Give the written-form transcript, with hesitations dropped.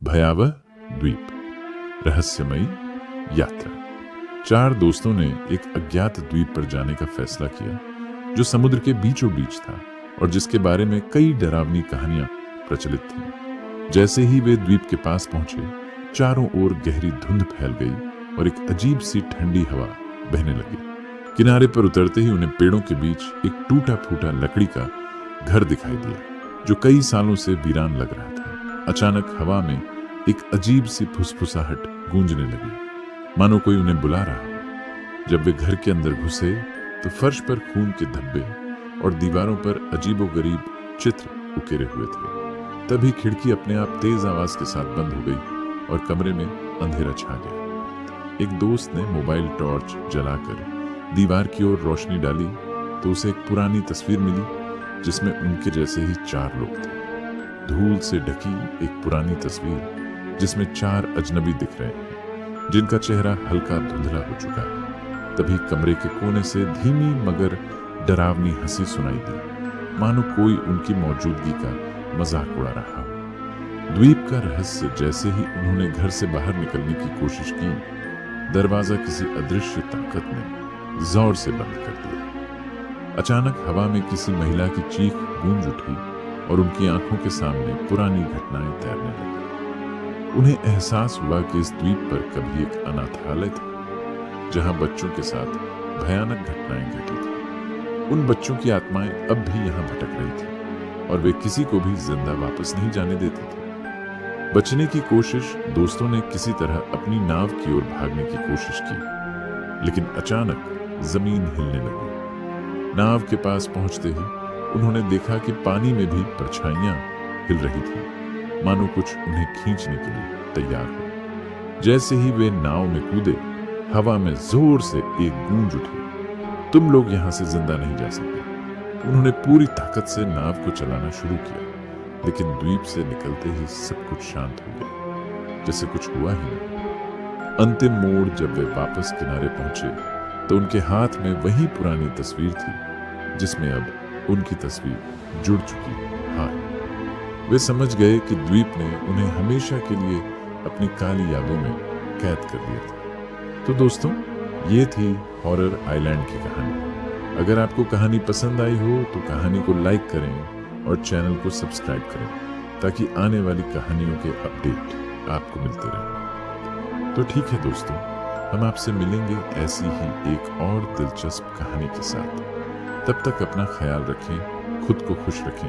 भयावह द्वीप, रहस्यमयी यात्रा। 4 दोस्तों ने एक अज्ञात द्वीप पर जाने का फैसला किया जो समुद्र के बीचों बीच था और जिसके बारे में कई डरावनी कहानियां प्रचलित थीं। जैसे ही वे द्वीप के पास पहुंचे, चारों ओर गहरी धुंध फैल गई और एक अजीब सी ठंडी हवा बहने लगी। किनारे पर उतरते ही उन्हें पेड़ों के बीच एक टूटा फूटा लकड़ी का घर दिखाई दिया जो कई सालों से वीरान लग रहा था। अचानक हवा में एक अजीब सी फुसफुसाहट गूंजने लगी, मानो कोई उन्हें बुला रहा हो। जब वे घर के अंदर घुसे तो फर्श पर खून के धब्बे और दीवारों पर अजीबोगरीब चित्र उकेरे हुए थे। तभी खिड़की अपने आप तेज आवाज के साथ बंद हो गई और कमरे में अंधेरा छा गया। एक दोस्त ने मोबाइल टॉर्च जलाकर दीवार की ओर रोशनी डाली तो उसे एक पुरानी तस्वीर मिली जिसमें उनके जैसे ही 4 लोग थे। धूल से ढकी एक पुरानी तस्वीर जिसमें 4 अजनबी दिख रहे हैं जिनका चेहरा हल्का धुंधला हो चुका है। तभी कमरे के कोने से धीमी मगर डरावनी हंसी सुनाई दी, मानो कोई उनकी मौजूदगी का मजाक उड़ा रहा हो। द्वीप का रहस्य जैसे ही उन्होंने घर से बाहर निकलने की कोशिश की, दरवाजा किसी अदृश्य ताकत ने जोर से बंद कर दिया। अचानक हवा में किसी महिला की चीख गूंज उठी और उनकी आंखों के सामने पुरानी घटनाएं तैरने लगी। उन्हें एहसास हुआ कि इस द्वीप पर कभी एक अनाथालय था जहां बच्चों के साथ भयानक घटनाएं घटी थी। उन बच्चों की आत्माएं अब भी यहां भटक रही थी और वे किसी को भी जिंदा वापस नहीं जाने देते थे। बचने की कोशिश दोस्तों ने किसी तरह अपनी नाव की ओर भागने की कोशिश की, लेकिन अचानक जमीन हिलने लगी। नाव के पास पहुंचते ही उन्होंने देखा कि पानी में भी परछाइयां हिल रही थी, मानो कुछ उन्हें खींचने के लिए तैयार हो। जैसे ही वे नाव में कूदे, हवा में जोर से एक गूंज उठी, तुम लोग यहां से जिंदा नहीं जा सकते। उन्होंने पूरी ताकत से नाव को चलाना शुरू किया, लेकिन द्वीप से निकलते ही सब कुछ शांत हो गया, जैसे कुछ हुआ ही नहीं। अंतिम मोड़ जब वे वापस किनारे पहुंचे तो उनके हाथ में वही पुरानी तस्वीर थी जिसमें अब उनकी तस्वीर जुड़ चुकी है। वे समझ गए कि द्वीप ने उन्हें हमेशा के लिए अपनी काली यादों में कैद कर दिया था। तो दोस्तों, ये थी हॉरर आइलैंड की कहानी। अगर आपको कहानी पसंद आई हो तो कहानी को लाइक करें और चैनल को सब्सक्राइब करें ताकि आने वाली कहानियों के अपडेट आपको मिलते रहें। तो ठीक है दोस्तों, हम आपसे मिलेंगे ऐसी ही एक और दिलचस्प कहानी के साथ। तब तक अपना ख्याल रखें, खुद को खुश रखें